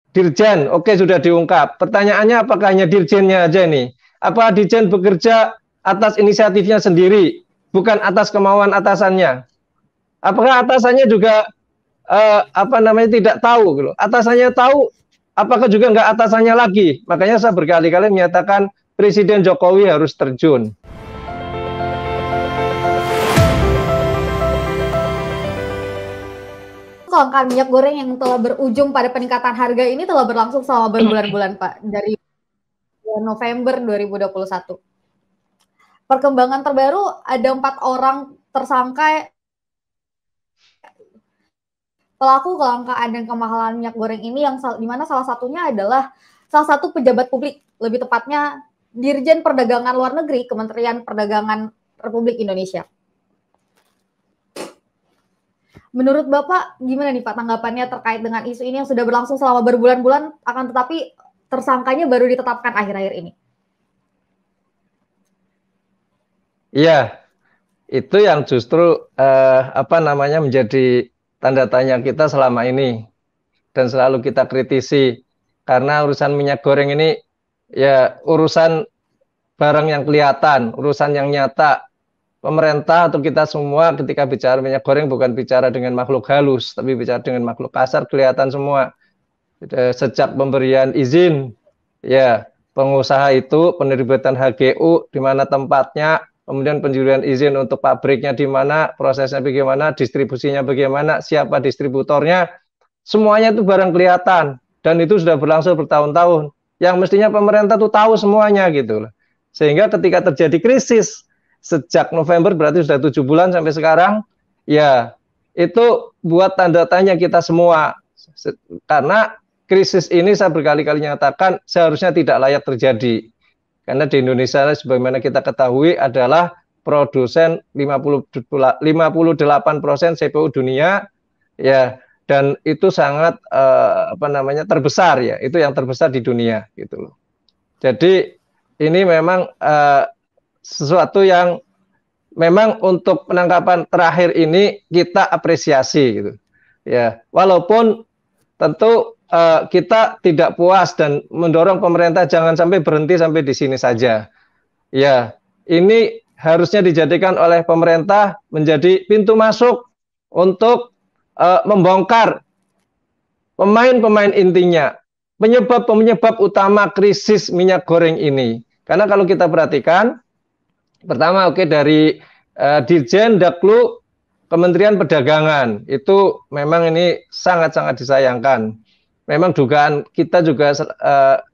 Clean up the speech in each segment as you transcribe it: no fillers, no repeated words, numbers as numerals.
Dirjen, oke sudah diungkap. Pertanyaannya apakah hanya dirjennya aja nih? Apa dirjen bekerja atas inisiatifnya sendiri, bukan atas kemauan atasannya? Apakah atasannya juga tidak tahu gitu? Atasannya tahu, apakah juga nggak atasannya lagi? Makanya saya berkali-kali menyatakan Presiden Jokowi harus terjun. Kelangkaan minyak goreng yang telah berujung pada peningkatan harga ini telah berlangsung selama berbulan-bulan, Pak, dari November 2021. Perkembangan terbaru, ada 4 orang tersangka pelaku kelangkaan dan kemahalan minyak goreng ini, yang di mana salah satunya adalah salah satu pejabat publik, lebih tepatnya Dirjen Perdagangan Luar Negeri Kementerian Perdagangan Republik Indonesia. Menurut Bapak, gimana nih Pak tanggapannya terkait dengan isu ini yang sudah berlangsung selama berbulan-bulan, akan tetapi tersangkanya baru ditetapkan akhir-akhir ini? Iya, itu yang justru menjadi tanda tanya kita selama ini dan selalu kita kritisi, karena urusan minyak goreng ini ya urusan barang yang kelihatan, urusan yang nyata. Pemerintah atau kita semua ketika bicara minyak goreng bukan bicara dengan makhluk halus, tapi bicara dengan makhluk kasar, kelihatan semua. Sejak pemberian izin, ya pengusaha itu penerbitan HGU di mana tempatnya, kemudian penjualan izin untuk pabriknya di mana, prosesnya bagaimana, distribusinya bagaimana, siapa distributornya, semuanya itu barang kelihatan dan itu sudah berlangsung bertahun-tahun. Yang mestinya pemerintah tuh tahu semuanya gitu loh. Sehingga ketika terjadi krisis sejak November berarti sudah 7 bulan sampai sekarang, ya itu buat tanda tanya kita semua. Karena krisis ini saya berkali-kali nyatakan seharusnya tidak layak terjadi. Karena di Indonesia sebagaimana kita ketahui adalah produsen 58% CPU dunia, ya, dan itu sangat terbesar, ya, itu yang terbesar di dunia gitu loh. Jadi ini memang sesuatu yang memang untuk penangkapan terakhir ini kita apresiasi gitu. Ya, walaupun tentu kita tidak puas dan mendorong pemerintah jangan sampai berhenti sampai di sini saja. Ya, ini harusnya dijadikan oleh pemerintah menjadi pintu masuk untuk membongkar pemain-pemain intinya, penyebab utama krisis minyak goreng ini. Karena kalau kita perhatikan, pertama dari Dirjen Daklu Kementerian Perdagangan, itu memang ini sangat-sangat disayangkan. Memang dugaan kita juga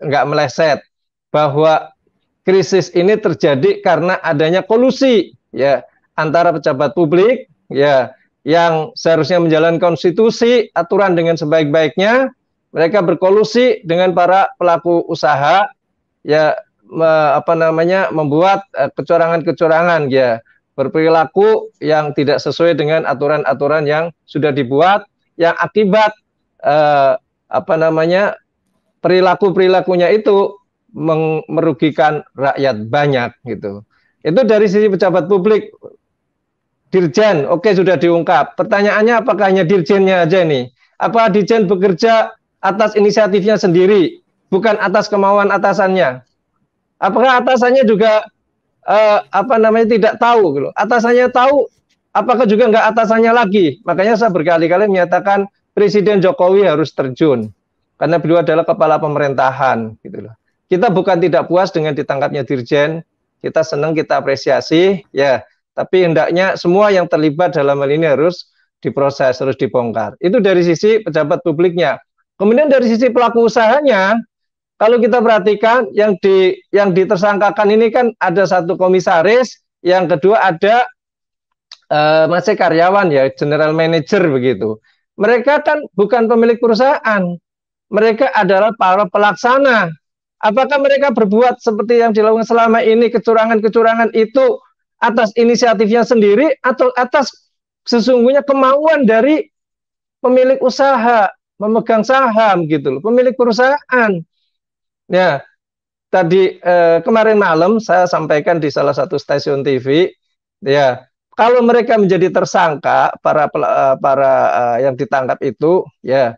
nggak meleset bahwa krisis ini terjadi karena adanya kolusi, ya, antara pejabat publik, ya, yang seharusnya menjalankan konstitusi, aturan dengan sebaik-baiknya, mereka berkolusi dengan para pelaku usaha, ya, membuat kecurangan-kecurangan, ya, berperilaku yang tidak sesuai dengan aturan-aturan yang sudah dibuat, yang akibat perilaku-perilakunya itu merugikan rakyat banyak gitu. Itu dari sisi pejabat publik. Dirjen, oke sudah diungkap. Pertanyaannya apakah hanya dirjennya aja nih? Apa dirjen bekerja atas inisiatifnya sendiri, bukan atas kemauan atasannya? Apakah atasannya juga tidak tahu gitu? Atasannya tahu, apakah juga nggak atasannya lagi? Makanya saya berkali-kali menyatakan Presiden Jokowi harus terjun karena beliau adalah kepala pemerintahan gitu loh. Kita bukan tidak puas dengan ditangkapnya dirjen, kita senang, kita apresiasi, ya. Tapi hendaknya semua yang terlibat dalam hal ini harus diproses, harus dibongkar. Itu dari sisi pejabat publiknya. Kemudian dari sisi pelaku usahanya, kalau kita perhatikan yang ditersangkakan ini kan ada satu komisaris, yang kedua ada masih karyawan, ya, general manager begitu. Mereka kan bukan pemilik perusahaan, mereka adalah para pelaksana. Apakah mereka berbuat seperti yang dilakukan selama ini, kecurangan-kecurangan itu atas inisiatifnya sendiri atau atas sesungguhnya kemauan dari pemilik usaha, memegang saham gitu loh, pemilik perusahaan. Ya, tadi kemarin malam saya sampaikan di salah satu stasiun TV, ya, kalau mereka menjadi tersangka para yang ditangkap itu, ya,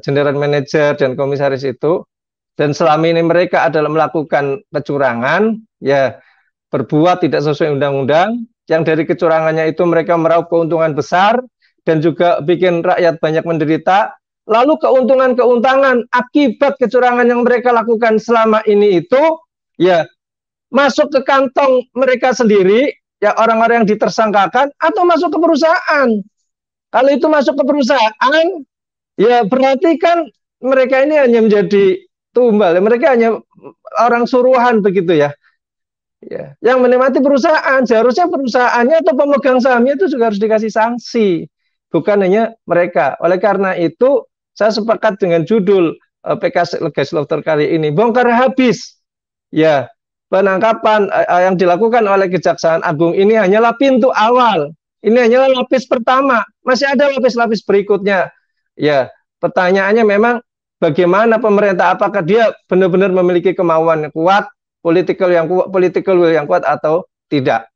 general manager dan komisaris itu, dan selama ini mereka adalah melakukan kecurangan, ya berbuat tidak sesuai undang-undang, yang dari kecurangannya itu mereka meraup keuntungan besar dan juga bikin rakyat banyak menderita. Lalu keuntungan-keuntungan akibat kecurangan yang mereka lakukan selama ini itu ya masuk ke kantong mereka sendiri, ya orang-orang yang ditersangkakan, atau masuk ke perusahaan. Kalau itu masuk ke perusahaan, ya berarti kan mereka ini hanya menjadi tumbal, mereka hanya orang suruhan begitu ya. Ya, yang menikmati perusahaan, seharusnya perusahaannya atau pemegang sahamnya itu juga harus dikasih sanksi, bukan hanya mereka. Oleh karena itu, saya sepakat dengan judul PK Legislator kali ini, bongkar habis. Ya, penangkapan yang dilakukan oleh Kejaksaan Agung ini hanyalah pintu awal. Ini hanyalah lapis pertama, masih ada lapis-lapis berikutnya. Ya, pertanyaannya memang bagaimana pemerintah, apakah dia benar-benar memiliki kemauan yang kuat, political will yang kuat atau tidak.